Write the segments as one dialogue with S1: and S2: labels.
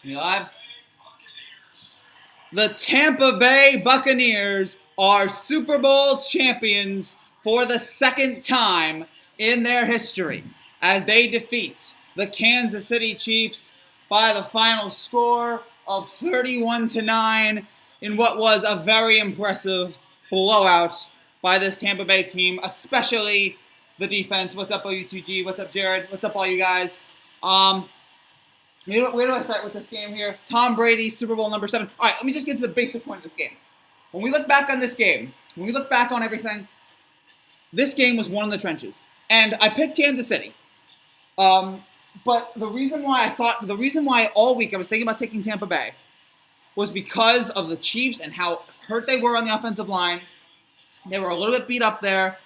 S1: You live? The Tampa Bay Buccaneers are Super Bowl champions for the second time in their history as they defeat the Kansas City Chiefs by the final score of 31-9 in what was a very impressive blowout by this Tampa Bay team, especially the defense. What's up, OU2G? What's up, Jared? What's up, all you guys? Where do I start with this game here? Tom Brady, Super Bowl number 7. All right, let me just get to the basic point of this game. When we look back on this game, when we look back on everything, this game was won in the trenches. And I picked Kansas City. But the reason why all week I was thinking about taking Tampa Bay was because of the Chiefs and how hurt they were on the offensive line. They were a little bit beat up there.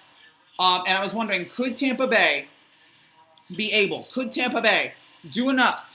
S1: And I was wondering, could Tampa Bay do enough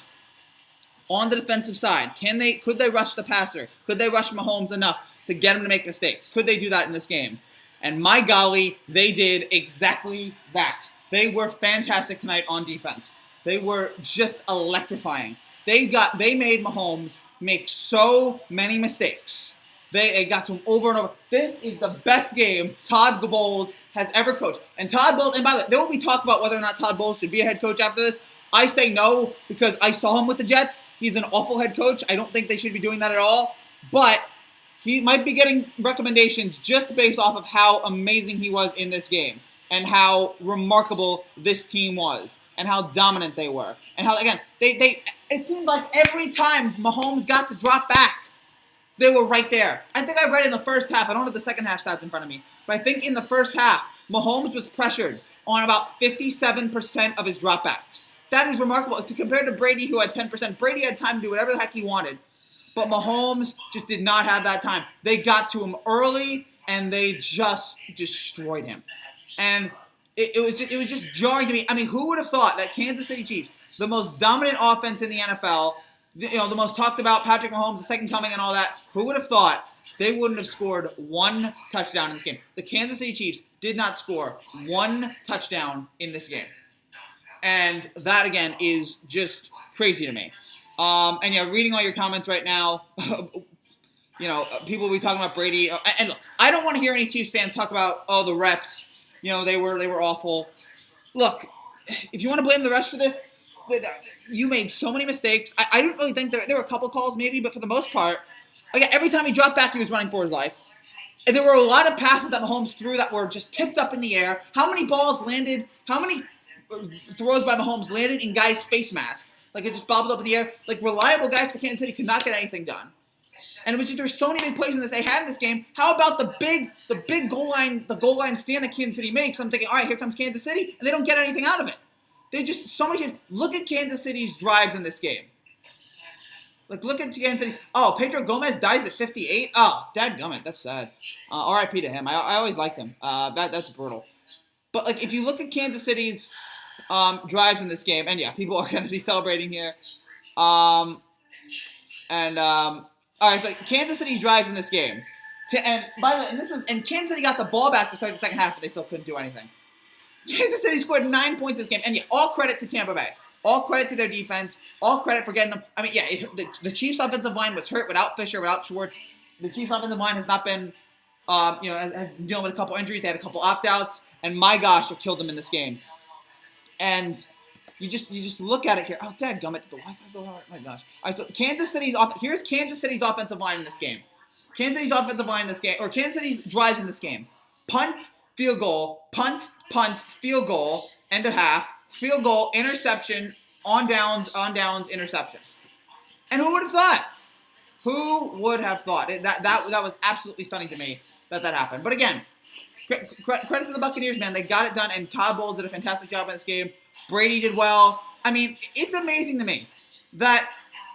S1: on the defensive side? Could they rush the passer? Could they rush Mahomes enough to get him to make mistakes? Could they do that in this game? And my golly, they did exactly that. They were fantastic tonight on defense. They were just electrifying. They made Mahomes make so many mistakes. They got to him over and over. This is the best game Todd Bowles has ever coached. And Todd Bowles, and by the way, there will be talk about whether or not Todd Bowles should be a head coach after this. I say no because I saw him with the Jets. He's an awful head coach. I don't think they should be doing that at all. But he might be getting recommendations just based off of how amazing he was in this game and how remarkable this team was and how dominant they were. And how, again, it seemed like every time Mahomes got to drop back, they were right there. I think I read in the first half. I don't have the second half stats in front of me. But I think in the first half, Mahomes was pressured on about 57% of his dropbacks. That is remarkable. To compare to Brady, who had 10%. Brady had time to do whatever the heck he wanted. But Mahomes just did not have that time. They got to him early, and they just destroyed him. And it was just jarring to me. I mean, who would have thought that Kansas City Chiefs, the most dominant offense in the NFL, the most talked about, Patrick Mahomes, the second coming and all that, who would have thought they wouldn't have scored one touchdown in this game? The Kansas City Chiefs did not score one touchdown in this game. And that, again, is just crazy to me. And yeah, reading all your comments right now, people will be talking about Brady. And look, I don't want to hear any Chiefs fans talk about, the refs, they were awful. Look, if you want to blame the refs for this, you made so many mistakes. I didn't really think there were a couple calls maybe, but for the most part, again, every time he dropped back, he was running for his life. And there were a lot of passes that Mahomes threw that were just tipped up in the air. How many throws by Mahomes landed in guys' face masks? Like, it just bobbled up in the air. Like, reliable guys for Kansas City could not get anything done. And it was just, there were so many big plays in this they had in this game. How about the big goal line stand that Kansas City makes? I'm thinking, all right, here comes Kansas City, and they don't get anything out of it. They just, so many times, look at Kansas City's drives in this game. Like, look at Kansas City's, Pedro Gomez dies at 58? Oh, dadgummit, that's sad. RIP to him. I always liked him. That's brutal. But, like, if you look at Kansas City's drives in this game, and yeah, people are going to be celebrating here. All right, so Kansas City's drives in this game. And by the way, and Kansas City got the ball back to start the second half, but they still couldn't do anything. Kansas City scored 9 points this game, and yeah, all credit to Tampa Bay. All credit to their defense. All credit for getting them. I mean, yeah, the Chiefs' offensive line was hurt without Fisher, without Schwartz. The Chiefs' offensive line has not been, has dealing with a couple injuries. They had a couple opt-outs, and my gosh, it killed them in this game. And you just look at it here. Oh, dadgummit, did the Wi-Fi go out? Oh my gosh. All right, so here's Kansas City's offensive line in this game. Kansas City's drives in this game. Punt, field goal, punt, field goal, end of half, field goal, interception, on downs, interception. And who would have thought? Who would have thought? That was absolutely stunning to me that happened. But again, credit to the Buccaneers, man. They got it done, and Todd Bowles did a fantastic job in this game. Brady did well. I mean, it's amazing to me that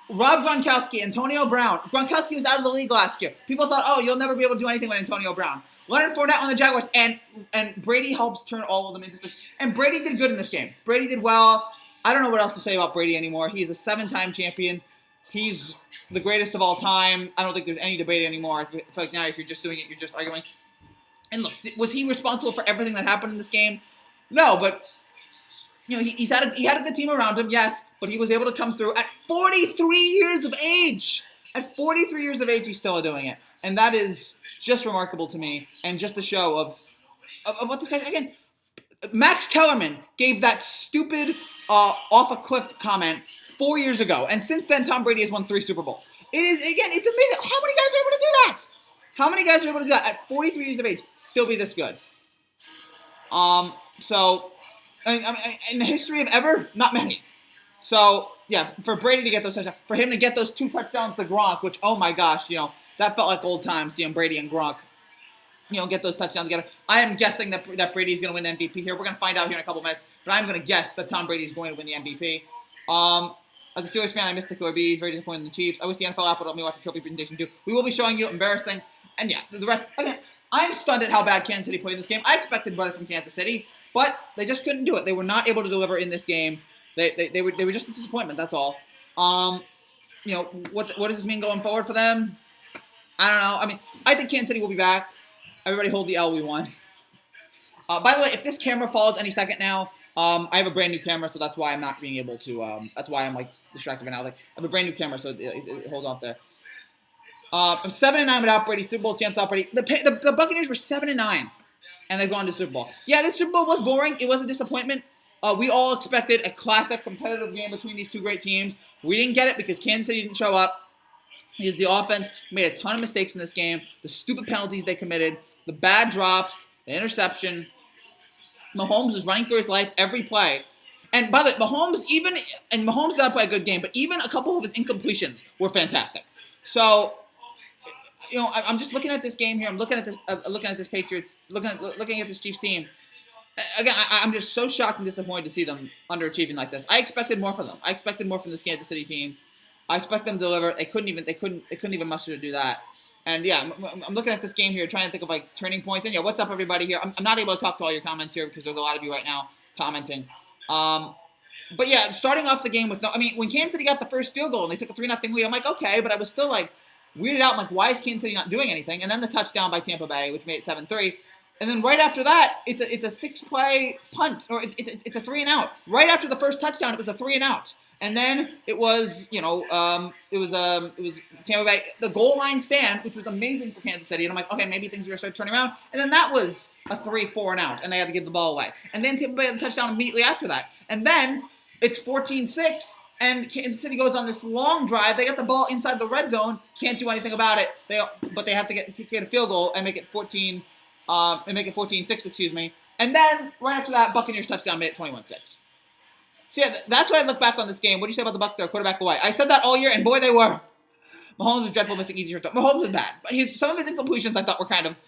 S1: Rob Gronkowski, Antonio Brown. Gronkowski was out of the league last year. People thought, you'll never be able to do anything with Antonio Brown. Leonard Fournette on the Jaguars, and Brady helps turn all of them into this. And Brady did good in this game. Brady did well. I don't know what else to say about Brady anymore. He's a 7-time champion. He's the greatest of all time. I don't think there's any debate anymore. I feel like now if you're just doing it, you're just arguing. And look, was he responsible for everything that happened in this game? No, but he had a good team around him, yes, but he was able to come through at 43 years of age. At 43 years of age, he's still doing it, and that is just remarkable to me, and just a show of what this guy again. Max Kellerman gave that stupid off a cliff comment 4 years ago, and since then, Tom Brady has won 3 Super Bowls. It's amazing. How many guys are able to do that? How many guys are able to do that at 43 years of age, still be this good? So, in the history of ever, not many. So, yeah, for Brady to get those touchdowns, for him to get those 2 touchdowns to Gronk, which, oh my gosh, that felt like old times, seeing Brady and Gronk, get those touchdowns together. I am guessing that Brady's going to win the MVP here. We're going to find out here in a couple minutes, but I'm going to guess that Tom Brady is going to win the MVP. As a Steelers fan, I missed the Killer Bees. Very disappointed in the Chiefs. I wish the NFL app would let me watch the trophy presentation too. We will be showing you embarrassing. And yeah, the rest. Again, I'm stunned at how bad Kansas City played in this game. I expected better from Kansas City, but they just couldn't do it. They were not able to deliver in this game. They were just a disappointment. That's all. What does this mean going forward for them? I don't know. I mean, I think Kansas City will be back. Everybody hold the L. We won. By the way, if this camera falls any second now, I have a brand new camera, so that's why I'm not being able to. That's why I'm distracted right now. I have a brand new camera, so hold on there. I'm 7-9 without Brady. Super Bowl champs without Brady. The Buccaneers were 7-9, and they've gone to Super Bowl. Yeah, this Super Bowl was boring. It was a disappointment. We all expected a classic competitive game between these 2 great teams. We didn't get it because Kansas City didn't show up. Because the offense made a ton of mistakes in this game. The stupid penalties they committed, the bad drops, the interception. Mahomes was running through his life every play. And by the way, Mahomes did not play a good game, but even a couple of his incompletions were fantastic. So, I'm just looking at this game here. I'm looking at this Patriots, looking at this Chiefs team. Again, I'm just so shocked and disappointed to see them underachieving like this. I expected more from them. I expected more from this Kansas City team. I expect them to deliver. They couldn't even muster to do that. And yeah, I'm looking at this game here, trying to think of turning points. And yeah, what's up, everybody here? I'm not able to talk to all your comments here because there's a lot of you right now commenting. But yeah, starting off the game with when Kansas City got the first field goal and they took a 3-0 lead, I'm like, okay, but I was still weirded out. I'm like, why is Kansas City not doing anything? And then the touchdown by Tampa Bay, which made it 7-3. And then right after that, it's a 6-play punt, or it's a 3-and-out. Right after the first touchdown, it was a 3-and-out. And then it was, it was Tampa Bay, the goal line stand, which was amazing for Kansas City. And I'm like, okay, maybe things are going to start turning around. And then that was a 3-4-and-out, and they had to give the ball away. And then Tampa Bay had the touchdown immediately after that. And then it's 14-6, and Kansas City goes on this long drive. They get the ball inside the red zone, can't do anything about it. But they have to get a field goal and make it 14-6, excuse me. And then right after that, Buccaneers touchdown made it 21-6. So yeah, that's why I look back on this game. What do you say about the Bucs? They're quarterback away. I said that all year, and boy, they were. Mahomes was dreadful, missing easy shots. Mahomes was bad. But some of his incompletions I thought were kind of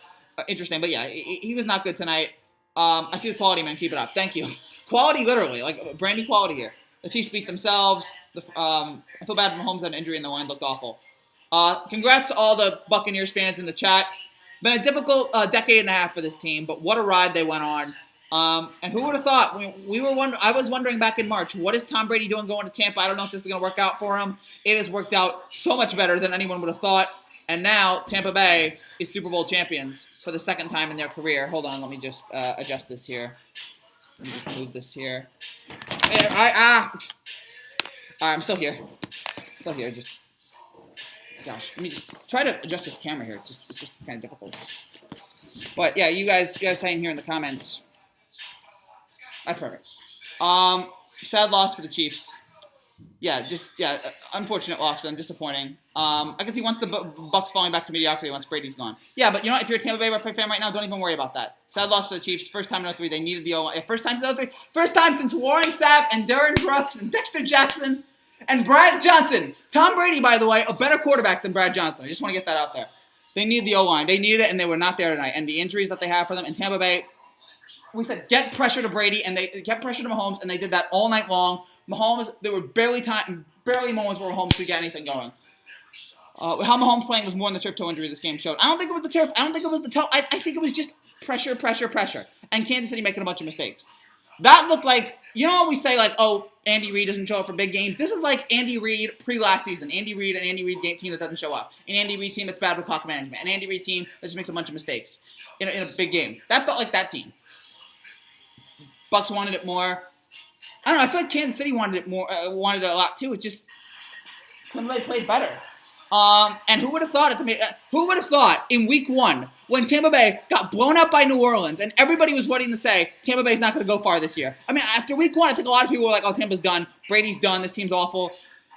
S1: interesting. But yeah, he was not good tonight. I see the quality, man. Keep it up. Thank you. Quality, literally. Brand new quality here. The Chiefs beat themselves. I feel bad for Mahomes had an injury in the line. Looked awful. Congrats to all the Buccaneers fans in the chat. Been a difficult decade and a half for this team, but what a ride they went on. And who would have thought? I was wondering back in March, what is Tom Brady doing going to Tampa? I don't know if this is going to work out for him. It has worked out so much better than anyone would have thought. And now Tampa Bay is Super Bowl champions for the second time in their career. Hold on, let me just adjust this here. Let me just move this here. I'm still here. Just gosh, let me just try to adjust this camera here. It's just kind of difficult. But yeah, you guys saying here in the comments. That's perfect. Sad loss for the Chiefs. Unfortunate loss for them. Disappointing. I can see once the Bucs falling back to mediocrity once Brady's gone. Yeah, but if you're a Tampa Bay fan right now, don't even worry about that. Sad loss for the Chiefs. First time in 03, they needed the O-line. First time since 03. First time since Warren Sapp and Darren Brooks and Dexter Jackson and Brad Johnson. Tom Brady, by the way, a better quarterback than Brad Johnson. I just want to get that out there. They need the O-line. They needed it, and they were not there tonight. And the injuries that they have for them in Tampa Bay, we said get pressure to Brady, and they get pressure to Mahomes, and they did that all night long. Mahomes, there were barely moments where Mahomes could get anything going. How Mahomes playing was more than the turf toe injury this game showed. I don't think it was the turf. I don't think it was the toe. I think it was just pressure, and Kansas City making a bunch of mistakes. That looked like, we say Andy Reid doesn't show up for big games. This is like Andy Reid pre-last season. Andy Reid team that doesn't show up. An Andy Reid team that's bad with clock management. An Andy Reid team that just makes a bunch of mistakes in a big game. That felt like that team. Bucs wanted it more. I don't know. I feel like Kansas City wanted it more, wanted it a lot too. It just Tampa Bay played better. And who would have thought who would have thought in week 1 when Tampa Bay got blown up by New Orleans and everybody was waiting to say Tampa Bay's not going to go far this year? I mean, after week 1, I think a lot of people were like, "Oh, Tampa's done. Brady's done. This team's awful."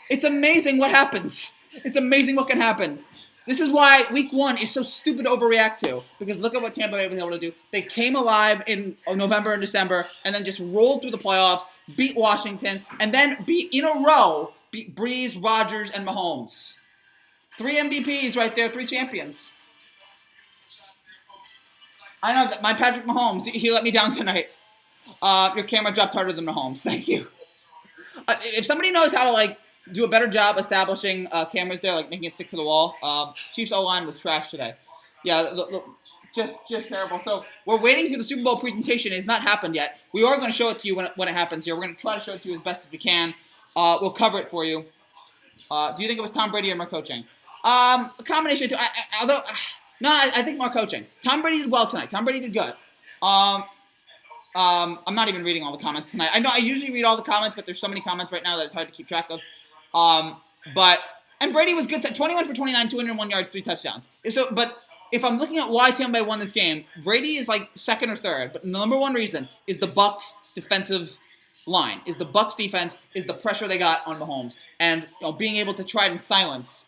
S1: It's amazing what happens. It's amazing what can happen. This is why week 1 is so stupid to overreact to, because look at what Tampa Bay was able to do. They came alive in November and December and then just rolled through the playoffs, beat Washington, and then beat in a row, beat Breeze, Rodgers, and Mahomes. 3 MVPs right there, 3 champions. I know that my Patrick Mahomes, he let me down tonight. Your camera dropped harder than Mahomes. Thank you. If somebody knows how to like do a better job establishing cameras there, like making it stick to the wall. Chiefs O-line was trash today. Yeah, just terrible. So we're waiting for the Super Bowl presentation. It's not happened yet. We are going to show it to you when it happens here. We're going to try to show it to you as best as we can. We'll cover it for you. Do you think it was Tom Brady or more coaching? A combination of two. I think more coaching. Tom Brady did well tonight. Tom Brady did good. I'm not even reading all the comments tonight. I know I usually read all the comments, but there's so many comments right now that it's hard to keep track of. And Brady was good. 21 for 29, 201 yards, 3 touchdowns. But if I'm looking at why Tampa Bay won this game, Brady is like second or third. But the number one reason is the Bucs defensive line. Is the Bucs defense, is the pressure they got on Mahomes, and being able to try it in silence.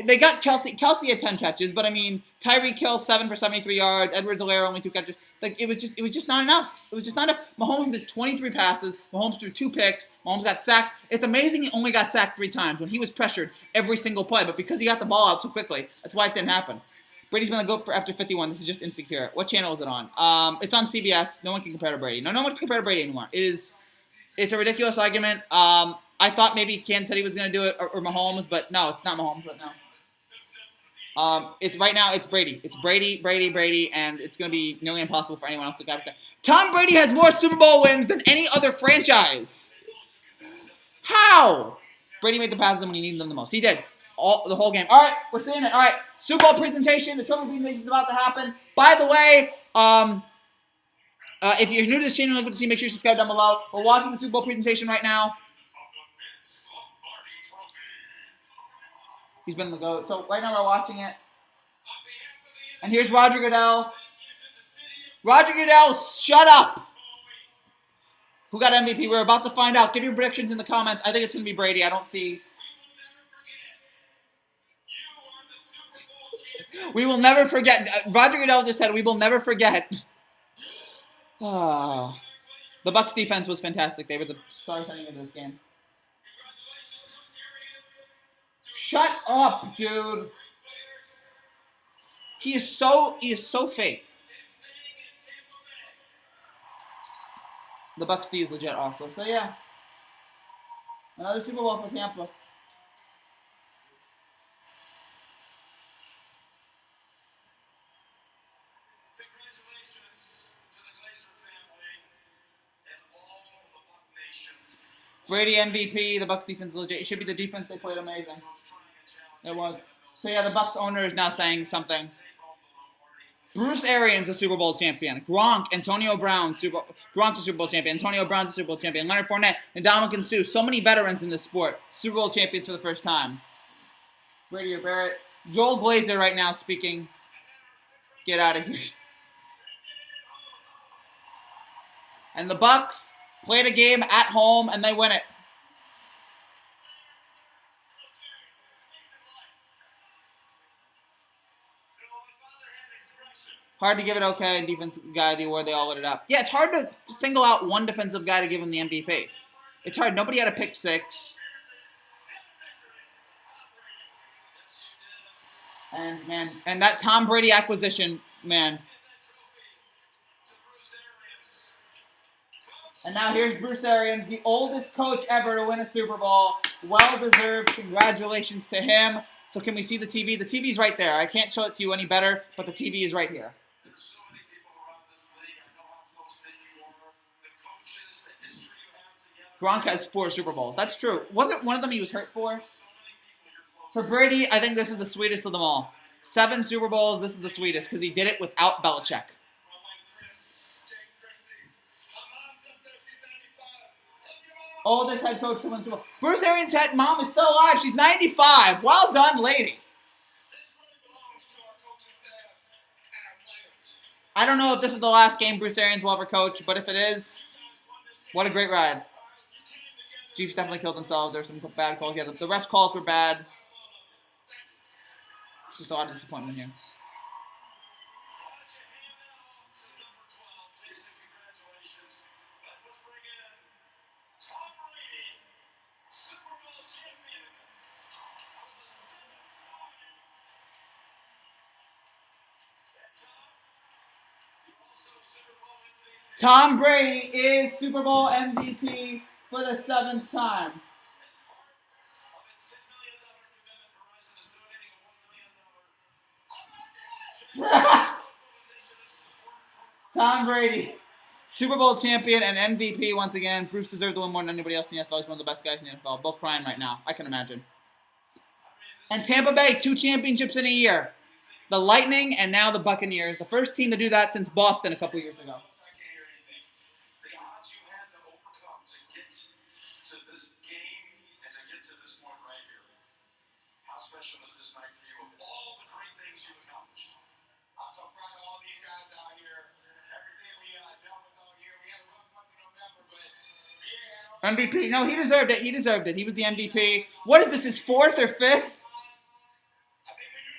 S1: They got Kelsey. Kelsey had 10 catches, but I mean, Tyreek Hill 7 for 73 yards. Edwards-Helaire only 2 catches. Like it was just not enough. It was just not enough. Mahomes missed 23 passes. Mahomes threw 2 picks. Mahomes got sacked. It's amazing he only got sacked 3 times when he was pressured every single play. But because he got the ball out so quickly, that's why it didn't happen. Brady's gonna go for after 51. This is just insecure. What channel is it on? It's on CBS. No one can compare to Brady. No one can compare to Brady anymore. It's a ridiculous argument. I thought maybe Kansas City was going to do it, or Mahomes, but no, it's not Mahomes right now. It's right now, it's Brady. It's Brady, and it's going to be nearly impossible for anyone else to capture. Tom Brady has more Super Bowl wins than any other franchise. How? Brady made the passes when he needed them the most. He did. The whole game. All right, we're seeing it. All right, Super Bowl presentation. The trophy presentation is about to happen. By the way, if you're new to this channel and looking to see, make sure you subscribe down below. We're watching the Super Bowl presentation right now. He's been the GOAT. So right now we're watching it. And here's Roger Goodell. Roger Goodell, shut up. Who got MVP? We're about to find out. Give your predictions in the comments. I think it's going to be Brady. I don't see. We will never forget. Roger Goodell just said we will never forget. The Bucs defense was fantastic. They were the stars heading into this game. Shut up, dude. He is so fake. The Bucs D is legit also. So yeah. Another Super Bowl for Tampa. Congratulations to the Glazer family and all the Buc Nation. Brady MVP, the Bucs defense is legit. It should be the defense. They played amazing. It was. So yeah, the Bucs owner is now saying something. Bruce Arians a Super Bowl champion. Gronk's a Super Bowl champion. Antonio Brown's a Super Bowl champion. Leonard Fournette and Ndamukong Suh. So many veterans in this sport. Super Bowl champions for the first time. Brady or Barrett. Joel Glazer right now speaking. Get out of here. And the Bucs played a game at home and they win it. Hard to give it okay, and defensive guy of the award, they all lit it up. Yeah, it's hard to single out one defensive guy to give him the MVP. It's hard. Nobody had a pick 6. And, man, and that Tom Brady acquisition, man. And now here's Bruce Arians, the oldest coach ever to win a Super Bowl. Well-deserved. Congratulations to him. So can we see the TV? The TV's right there. I can't show it to you any better, but the TV is right here. Gronk has 4 Super Bowls. That's true. Wasn't one of them he was hurt for? For Brady, I think this is the sweetest of them all. 7 Super Bowls, this is the sweetest because he did it without Belichick. Oldest head coach to win Super Bowl. Bruce Arians' mom is still alive. She's 95. Well done, lady. I don't know if this is the last game Bruce Arians will ever coach, but if it is, what a great ride. Chiefs definitely killed themselves. There's some bad calls. Yeah, the refs' calls were bad. Just a lot of disappointment here. Tom Brady is Super Bowl MVP for the 7th time. Tom Brady, Super Bowl champion and MVP once again. Bruce deserved to win more than anybody else in the NFL. He's one of the best guys in the NFL. Both crying right now. I can imagine. And Tampa Bay, 2 championships in a year. The Lightning and now the Buccaneers. The first team to do that since Boston a couple years ago. MVP. No, he deserved it. He deserved it. He was the MVP. What is this, his 4th or 5th?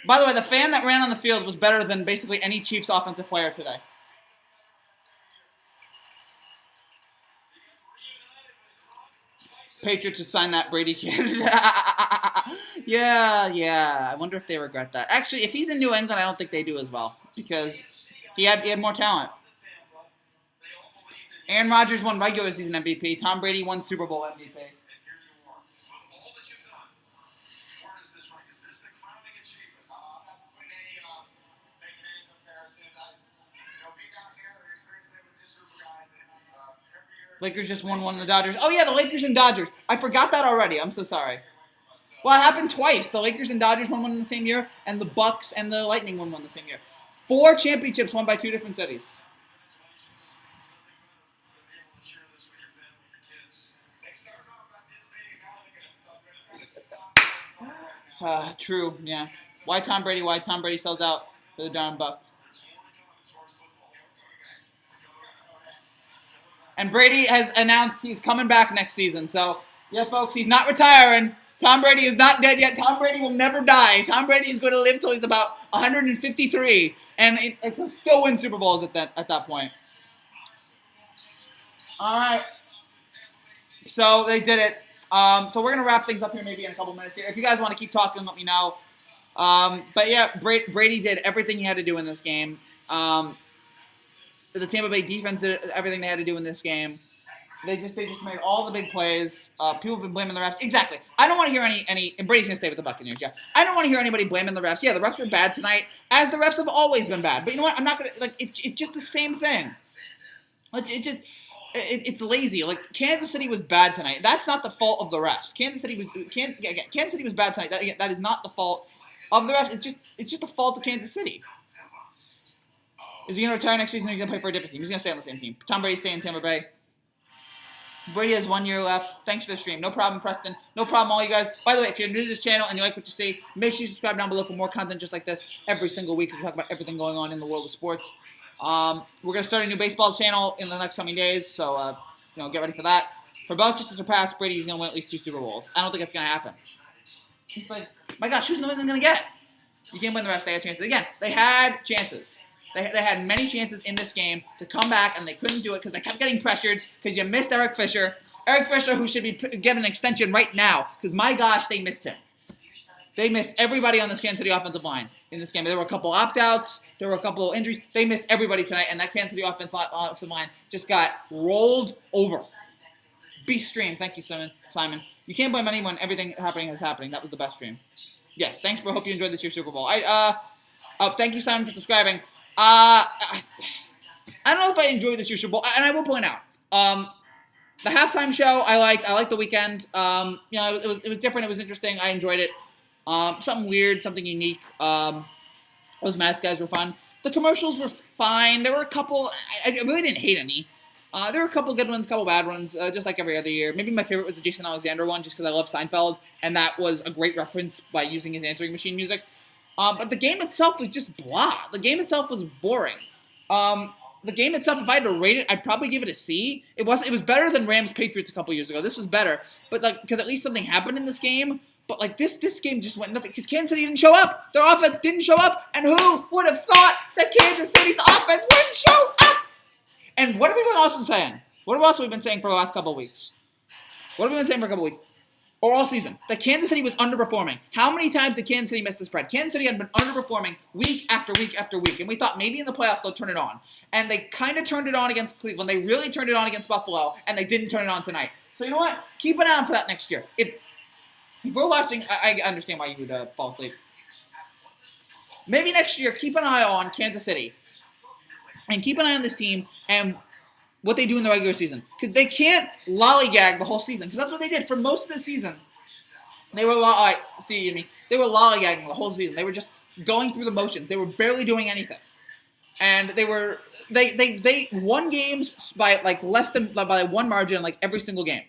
S1: By the way, the fan that ran on the field was better than basically any Chiefs offensive player today. Patriots should sign that Brady kid. Yeah. I wonder if they regret that. Actually, if he's in New England, I don't think they do as well. Because he had more talent. Aaron Rodgers won regular season MVP. Tom Brady won Super Bowl MVP. Lakers just won the Dodgers. Oh, yeah, the Lakers and Dodgers. I forgot that already. I'm so sorry. Well, it happened twice. The Lakers and Dodgers won one in the same year, and the Bucks and the Lightning won one the same year. 4 championships won by 2 different cities. True, yeah. Why Tom Brady? Why Tom Brady sells out for the darn Bucks? And Brady has announced he's coming back next season. So, yeah, folks, he's not retiring. Tom Brady is not dead yet. Tom Brady will never die. Tom Brady is going to live till he's about 153, and it will still win Super Bowls at that point. All right. So they did it. So we're going to wrap things up here maybe in a couple minutes here. If you guys want to keep talking, let me know. But yeah, Brady did everything he had to do in this game. The Tampa Bay defense did everything they had to do in this game. They just made all the big plays. People have been blaming the refs. Exactly. I don't want to hear any. And Brady's going to stay with the Buccaneers. Yeah. I don't want to hear anybody blaming the refs. Yeah, the refs were bad tonight, as the refs have always been bad. But you know what? I'm not going to It's just the same thing. It's lazy. Like, Kansas City was bad tonight. That's not the fault of the refs. Kansas City was bad tonight. That is not the fault of the refs. It's just the fault of Kansas City. Is he going to retire next season or is he going to play for a different team? He's going to stay on the same team. Tom Brady staying in Tampa Bay. Brady has 1 year left. Thanks for the stream. No problem, Preston. No problem, all you guys. By the way, if you're new to this channel and you like what you see, make sure you subscribe down below for more content just like this every single week. We talk about everything going on in the world of sports. We're going to start a new baseball channel in the next coming days, so get ready for that. For Belichick to surpass Brady, he's going to win at least 2 Super Bowls. I don't think it's going to happen. But, my gosh, who's New England going to get? You can't win the rest. They had chances. Again, they had chances. They had many chances in this game to come back, and they couldn't do it because they kept getting pressured because you missed Eric Fisher. Eric Fisher, who should be given an extension right now because, my gosh, they missed him. They missed everybody on this Kansas City offensive line in this game. There were a couple opt-outs. There were a couple injuries. They missed everybody tonight, and that Kansas City offensive line just got rolled over. Beast stream. Thank you, Simon. You can't blame anyone. Everything happening is happening. That was the best stream. Yes, thanks, bro. Hope you enjoyed this year's Super Bowl. Thank you, Simon, for subscribing. I don't know if I enjoyed this year's Super Bowl, and I will point out, the halftime show I liked. I liked the weekend. It was different. It was interesting. I enjoyed it. Something weird, something unique. Those mask guys were fun. The commercials were fine. There were a couple. I really didn't hate any. There were a couple good ones, a couple bad ones, just like every other year. Maybe my favorite was the Jason Alexander one, just because I love Seinfeld, and that was a great reference by using his answering machine music. But the game itself was just blah. The game itself was boring. The game itself, if I had to rate it, I'd probably give it a C. It was better than Rams Patriots a couple years ago. This was better, but like because at least something happened in this game. But like this game just went nothing because Kansas City didn't show up. Their offense didn't show up, and who would have thought that Kansas City's offense wouldn't show up? And what have we been also saying? What else have we been saying for the last couple of weeks? What have we been saying for a couple of weeks? Or all season? That Kansas City was underperforming. How many times did Kansas City miss the spread? Kansas City had been underperforming week after week after week. And we thought maybe in the playoffs they'll turn it on. And they kind of turned it on against Cleveland. They really turned it on against Buffalo. And they didn't turn it on tonight. So you know what? Keep an eye on for that next year. If we're watching, I understand why you would fall asleep. Maybe next year, keep an eye on Kansas City. And keep an eye on this team and what they do in the regular season. Because they can't lollygag the whole season. Because that's what they did for most of the season. They were they were lollygagging the whole season. They were just going through the motions. They were barely doing anything. And they won games by like by one margin like every single game.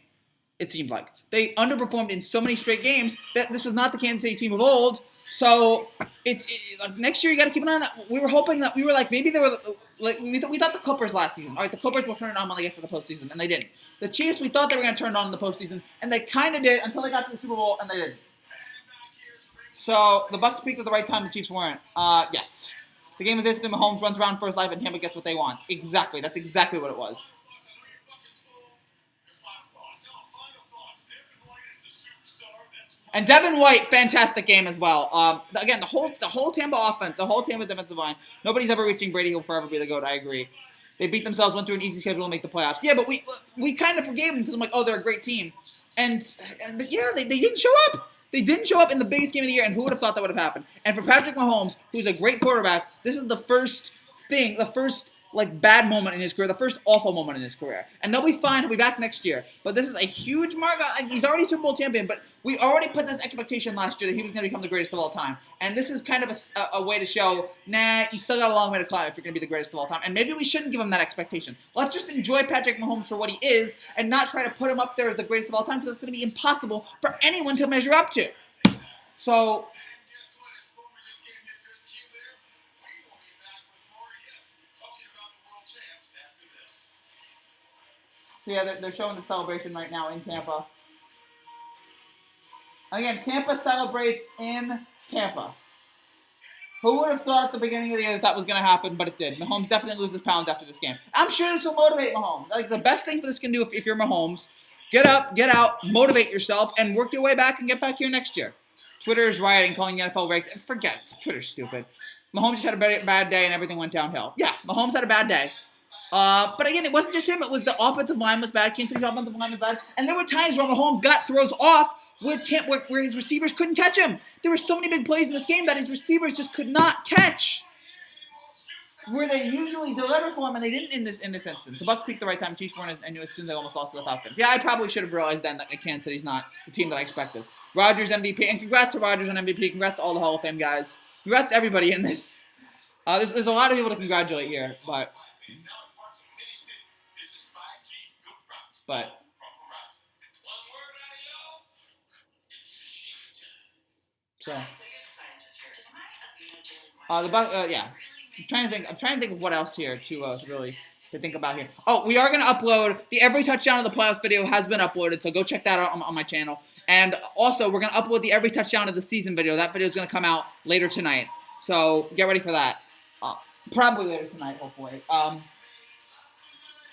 S1: It seemed like. They underperformed in so many straight games that this was not the Kansas City team of old. So like next year you got to keep an eye on that. We were hoping that we were like maybe they were like we thought the Clippers last season. All right, the Clippers will turn it on when they get to the postseason, and they didn't. The Chiefs, we thought they were going to turn it on in the postseason, and they kind of did until they got to the Super Bowl, and they didn't. So the Bucks peaked at the right time. The Chiefs weren't. Yes, the game is basically Mahomes runs around for his life, and Tampa gets what they want. Exactly, that's exactly what it was. And Devin White, fantastic game as well. Again, the whole Tampa offense, the whole Tampa defensive line, nobody's ever reaching Brady. He'll forever be the GOAT. I agree. They beat themselves, went through an easy schedule to make the playoffs. Yeah, but we kind of forgave them because I'm like, oh, they're a great team. But yeah, they didn't show up. They didn't show up in the biggest game of the year, and who would have thought that would have happened? And for Patrick Mahomes, who's a great quarterback, this is the first like bad moment in his career, the first awful moment in his career. And they'll be fine. He'll be back next year. But this is a huge mark. He's already Super Bowl champion, but we already put this expectation last year that he was going to become the greatest of all time. And this is kind of a way to show, nah, you still got a long way to climb if you're going to be the greatest of all time. And maybe we shouldn't give him that expectation. Let's just enjoy Patrick Mahomes for what he is and not try to put him up there as the greatest of all time because it's going to be impossible for anyone to measure up to. So yeah, they're showing the celebration right now in Tampa. And again, Tampa celebrates in Tampa. Who would have thought at the beginning of the year that was going to happen, but it did. Mahomes definitely loses pounds after this game. I'm sure this will motivate Mahomes. Like the best thing for this can do if you're Mahomes, get up, get out, motivate yourself, and work your way back and get back here next year. Twitter is rioting, calling the NFL rigged. Forget it. Twitter's stupid. Mahomes just had a bad day and everything went downhill. Yeah, Mahomes had a bad day. But again, it wasn't just him. It was the offensive line was bad. Kansas City's offensive line was bad. And there were times where Mahomes got throws off where his receivers couldn't catch him. There were so many big plays in this game that his receivers just could not catch. Where they usually deliver for him, and they didn't in this instance. The Bucks peaked the right time. Chiefs weren't, and you assume they almost lost to the Falcons. Yeah, I probably should have realized then that Kansas City's not the team that I expected. Rodgers MVP, and congrats to Rodgers on MVP. Congrats to all the Hall of Fame guys. Congrats to everybody in this. There's a lot of people to congratulate here, but so yeah. I'm trying to think of what else here to really think about here. Oh, we are going to upload the Every Touchdown of the Playoffs video has been uploaded, so go check that out on my channel. And also, we're going to upload the Every Touchdown of the Season video. That video is going to come out later tonight, so get ready for that. Probably later tonight, hopefully.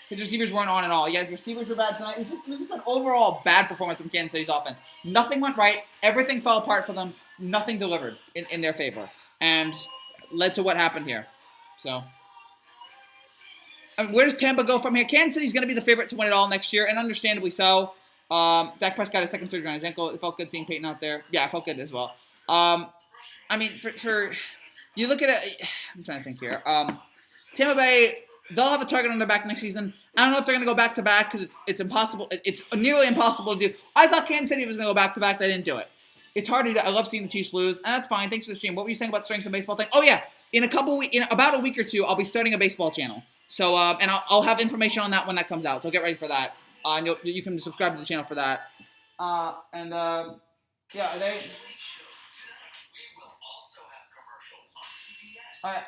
S1: His receivers weren't on at all. Yeah, his receivers were bad tonight. It was just an overall bad performance from Kansas City's offense. Nothing went right. Everything fell apart for them. Nothing delivered in their favor. And led to what happened here. So, I mean, where does Tampa go from here? Kansas City's going to be the favorite to win it all next year, and understandably so. Dak Prescott got a second surgery on his ankle. It felt good seeing Peyton out there. Yeah, it felt good as well. I mean, for you look at it, I'm trying to think here. Tampa Bay, they'll have a target on their back next season. I don't know if they're going to go back-to-back because it's impossible. It's nearly impossible to do. I thought Kansas City was going to go back-to-back. They didn't do it. It's hard to do. I love seeing the Chiefs lose, and that's fine. Thanks for the stream. What were you saying about starting some baseball thing? Oh, yeah. In about a week or two, I'll be starting a baseball channel. So, and I'll have information on that when that comes out. So get ready for that. And you can subscribe to the channel for that. Yeah,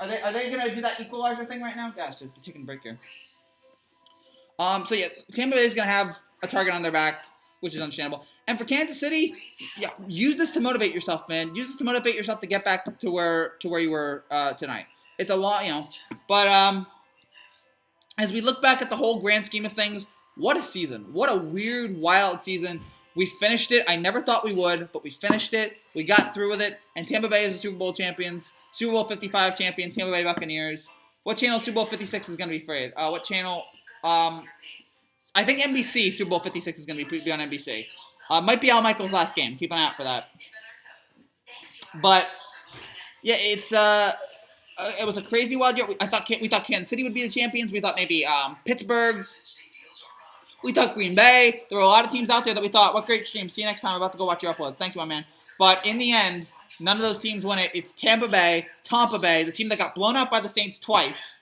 S1: are they gonna do that equalizer thing right now? Gosh, they're taking a break here. So yeah, Tampa Bay is gonna have a target on their back, which is understandable. And for Kansas City, yeah, use this to motivate yourself, man. Use this to motivate yourself to get back to where you were tonight. It's a lot, but as we look back at the whole grand scheme of things, what a season. What a weird, wild season. We finished it. I never thought we would, but we finished it. We got through with it. And Tampa Bay is the Super Bowl champions. Super Bowl 55 champion, Tampa Bay Buccaneers. What channel Super Bowl 56 is going to be frayed? What channel? I think NBC Super Bowl 56 is going to be on NBC. Might be Al Michaels' last game. Keep an eye out for that. But, yeah, it was a crazy wild year. We thought Kansas City would be the champions. We thought maybe Pittsburgh. We thought Green Bay. There were a lot of teams out there that we thought, what great stream. See you next time. I'm about to go watch your upload. Thank you, my man. But in the end, none of those teams won it. It's Tampa Bay, the team that got blown out by the Saints twice.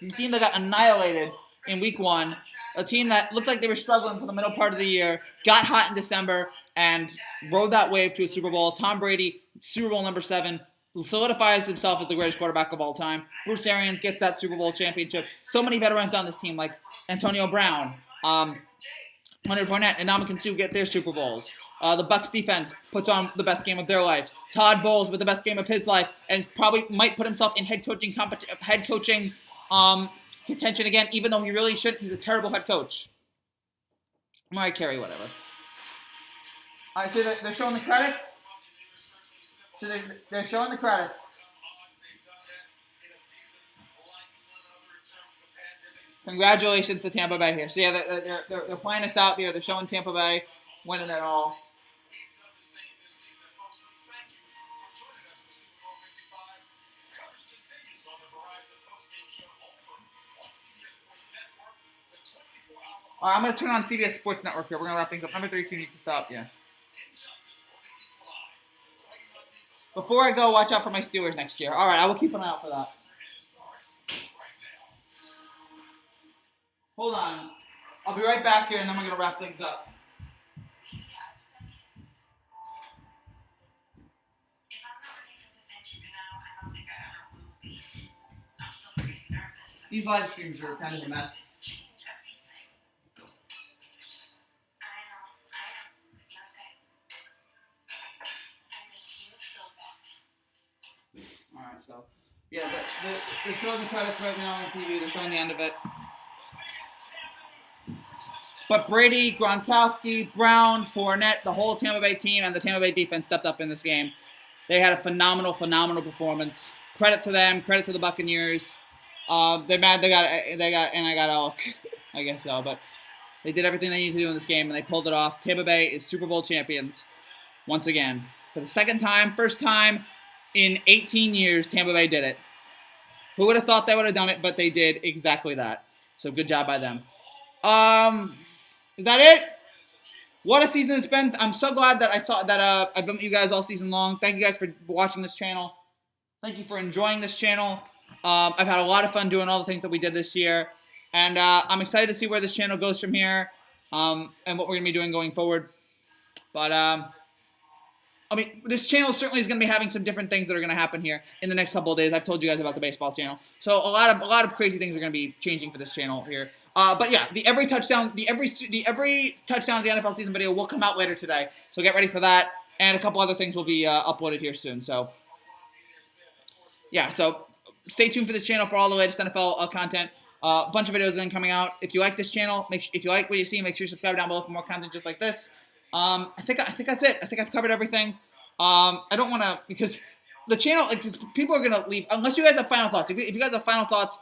S1: The team that got annihilated in week 1. A team that looked like they were struggling for the middle part of the year, got hot in December, and rode that wave to a Super Bowl. Tom Brady, Super Bowl number 7, solidifies himself as the greatest quarterback of all time. Bruce Arians gets that Super Bowl championship. So many veterans on this team, like Antonio Brown, Leonard Fournette, and Ndamukong Suh get their Super Bowls. The Bucs defense puts on the best game of their lives. Todd Bowles with the best game of his life, and probably might put himself in head coaching contention again, even though he really shouldn't. He's a terrible head coach. Mariah Carey, whatever. All right, so they're showing the credits. So they're showing the credits. Congratulations to Tampa Bay here. So yeah, they're playing us out here. They're showing Tampa Bay winning it all. All right, I'm going to turn on CBS Sports Network here. We're going to wrap things up. Number 32 needs to stop. Yeah. Before I go, watch out for my Steelers next year. All right, I will keep an eye out for that. Hold on. I'll be right back here, and then we're going to wrap things up. These live streams are kind of a mess. Alright, so, yeah, they're showing the credits right now on TV. They're showing the end of it. But Brady, Gronkowski, Brown, Fournette, the whole Tampa Bay team, and the Tampa Bay defense stepped up in this game. They had a phenomenal performance. Credit to them. Credit to the Buccaneers. They're mad they got elk. I guess so, but they did everything they needed to do in this game, and they pulled it off. Tampa Bay is Super Bowl champions once again. For the second time, first time in 18 years, Tampa Bay did it. Who would have thought they would have done it, but they did exactly that. So good job by them. Is that it? What a season it's been. I'm so glad that I've been with you guys all season long. Thank you guys for watching this channel. Thank you for enjoying this channel. I've had a lot of fun doing all the things that we did this year. And I'm excited to see where this channel goes from here and what we're going to be doing going forward. But, I mean, this channel certainly is going to be having some different things that are going to happen here in the next couple of days. I've told you guys about the baseball channel. So a lot of crazy things are going to be changing for this channel here. But yeah, the every touchdown of the NFL season video will come out later today. So get ready for that. And a couple other things will be uploaded here soon. So, yeah, so stay tuned for this channel for all the latest NFL content. A bunch of videos then coming out. If you like this channel, if you like what you see, make sure you subscribe down below for more content just like this. I think that's it. I think I've covered everything. I don't want to, because the channel, because people are gonna leave unless you guys have final thoughts. If you guys have final thoughts,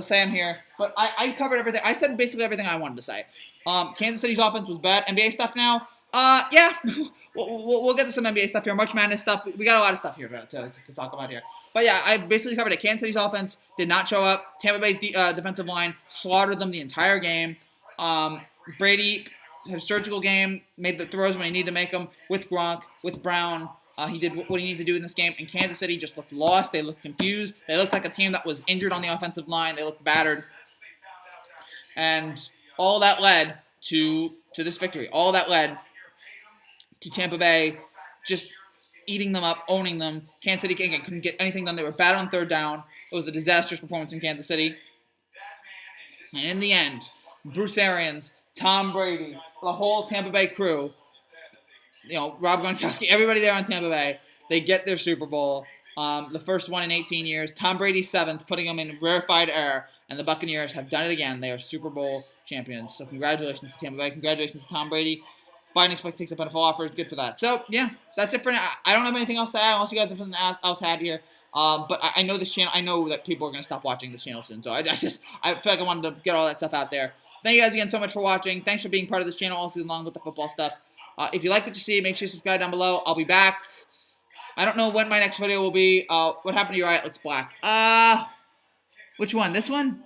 S1: say them here. But I covered everything. I said basically everything I wanted to say. Kansas City's offense was bad. NBA stuff now. Yeah, we'll get to some NBA stuff here. March Madness stuff. We got a lot of stuff here to talk about here. But yeah, I basically covered it. Kansas City's offense did not show up. Tampa Bay's defensive line slaughtered them the entire game. Brady had a surgical game, made the throws when he needed to make them with Gronk, with Brown. He did what he needed to do in this game. And Kansas City just looked lost. They looked confused. They looked like a team that was injured on the offensive line. They looked battered. And all that led to this victory. All that led to Tampa Bay just eating them up, owning them. Kansas City, again, couldn't get anything done. They were bad on third down. It was a disastrous performance in Kansas City. And in the end, Bruce Arians, Tom Brady, the whole Tampa Bay crew, Rob Gronkowski, everybody there on Tampa Bay, they get their Super Bowl, the first one in 18 years. Tom Brady's 7th, putting them in rarefied air, and the Buccaneers have done it again. They are Super Bowl champions. So congratulations to Tampa Bay. Congratulations to Tom Brady. Biden expects takes up NFL offers. Good for that. So, yeah, that's it for now. I don't have anything else to add unless you guys have something else to add here. But I know this channel. I know that people are going to stop watching this channel soon. So I feel like I wanted to get all that stuff out there. Thank you guys again so much for watching. Thanks for being part of this channel all season long with the football stuff. If you like what you see, make sure you subscribe down below. I'll be back. I don't know when my next video will be. What happened to your eye? It looks black. Which one? This one?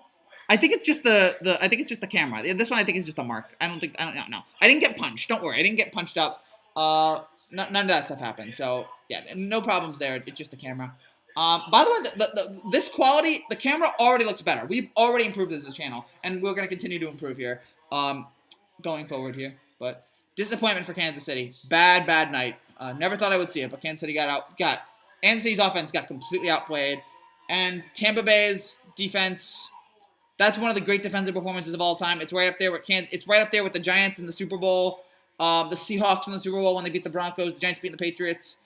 S1: I think it's just I think it's just the camera. This one I think is just a mark. I don't know. I didn't get punched. Don't worry. I didn't get punched up. None of that stuff happened. So yeah, no problems there. It's just the camera. By the way, this quality, the camera already looks better. We've already improved this as a channel, and we're going to continue to improve here, going forward here. But disappointment for Kansas City. Bad night. Never thought I would see it, but Kansas City Kansas City's offense got completely outplayed, and Tampa Bay's defense. That's one of the great defensive performances of all time. It's right up there with It's right up there with the Giants in the Super Bowl, the Seahawks in the Super Bowl when they beat the Broncos, the Giants beat the Patriots.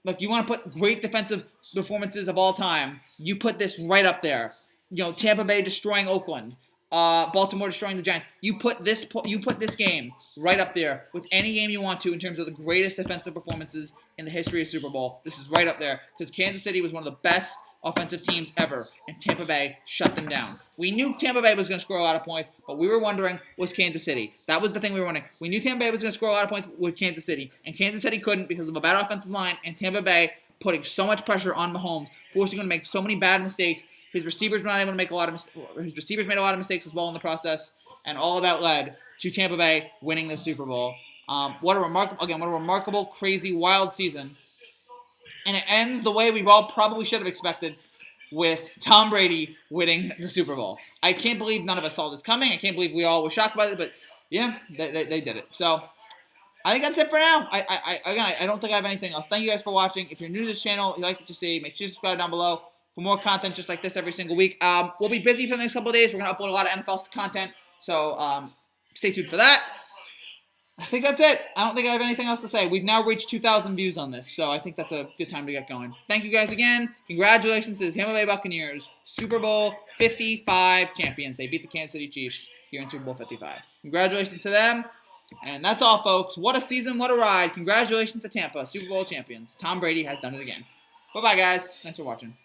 S1: Look, you want to put great defensive performances of all time. You put this right up there. Tampa Bay destroying Oakland, Baltimore destroying the Giants. You put this game right up there with any game you want to in terms of the greatest defensive performances in the history of Super Bowl. This is right up there because Kansas City was one of the best offensive teams ever, and Tampa Bay shut them down. We knew Tampa Bay was going to score a lot of points, but we were wondering, was Kansas City. That was the thing we were wondering. We knew Tampa Bay was going to score a lot of points with Kansas City, and Kansas City couldn't because of a bad offensive line, and Tampa Bay putting so much pressure on Mahomes, forcing him to make so many bad mistakes. His receivers were not able to make his receivers made a lot of mistakes as well in the process, and all of that led to Tampa Bay winning the Super Bowl. What a remarkable, crazy, wild season. And it ends the way we all probably should have expected, with Tom Brady winning the Super Bowl. I can't believe none of us saw this coming. I can't believe we all were shocked by it, but yeah, they did it. So I think that's it for now. I don't think I have anything else. Thank you guys for watching. If you're new to this channel, you like what you see, make sure you subscribe down below for more content just like this every single week. We'll be busy for the next couple of days. We're going to upload a lot of NFL content, so stay tuned for that. I think that's it. I don't think I have anything else to say. We've now reached 2,000 views on this, so I think that's a good time to get going. Thank you guys again. Congratulations to the Tampa Bay Buccaneers, Super Bowl 55 champions. They beat the Kansas City Chiefs here in Super Bowl 55. Congratulations to them. And that's all, folks. What a season, what a ride. Congratulations to Tampa, Super Bowl champions. Tom Brady has done it again. Bye-bye, guys. Thanks for watching.